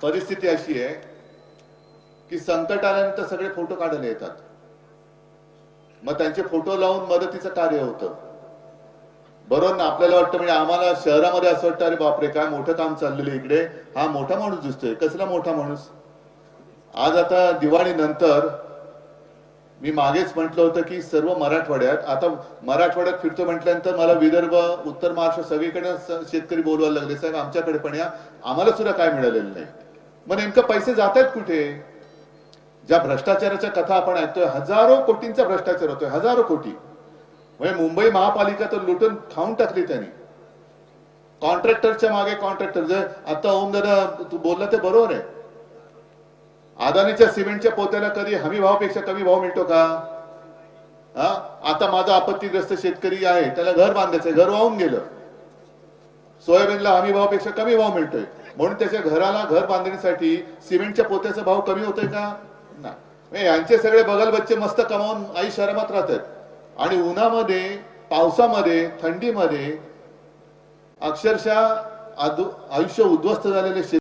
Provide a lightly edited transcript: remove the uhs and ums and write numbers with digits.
परिस्थिती अशी आहे की संकट आल्यानंतर सगळे फोटो काढायला येतात, मग त्यांचे फोटो लावून मदतीचं कार्य होतं. बरोबर ना? आपल्याला वाटतं, म्हणजे आम्हाला शहरामध्ये असं वाटतं, अरे बापरे काय मोठं काम चाललेलं इकडे, हा मोठा माणूस दिसतोय. कसला मोठा माणूस? आज आता दिवाळी नंतर मी मागेच म्हटलं होतं की सर्व मराठवाड्यात, आता मराठवाड्यात फिरतो म्हटल्यानंतर मला विदर्भ, उत्तर महाराष्ट्र सगळीकडे शेतकरी बोलवायला लागले, साहेब आमच्याकडे पण या, आम्हाला सुद्धा काय मिळालेलं नाही. मग नेमकं पैसे जात आहेत कुठे? ज्या भ्रष्टाचाराच्या कथा आपण ऐकतोय, हजारो कोटींचा भ्रष्टाचार होतोय, हजारो कोटी. म्हणजे मुंबई महापालिका तर लुटून खाऊन टाकली त्यांनी. कॉन्ट्रॅक्टरच्या मागे कॉन्ट्रॅक्टर. जे आता ओम दादा तू बोलला ते बरोबर आहे. अदानीच्या सिमेंटच्या पोत्याला कधी हमी भावापेक्षा कमी भाव मिळतो का? आता माझा आपत्तीग्रस्त शेतकरी आहे, त्याला घर बांधायचंय, घर वाहून गेलं. सोयाबीनला हमी भावापेक्षा कमी भाव मिळतोय, म्हणून त्याच्या घराला घर बांधण्यासाठी सिमेंटच्या पोत्याचा भाव कमी होतोय का? नाही. यांचे सगळे बगल बच्चे मस्त कमावून आई शहरात राहतात, आणि उन्हामध्ये, पावसामध्ये, थंडीमध्ये अक्षरशः आयुष्य उद्ध्वस्त झालेले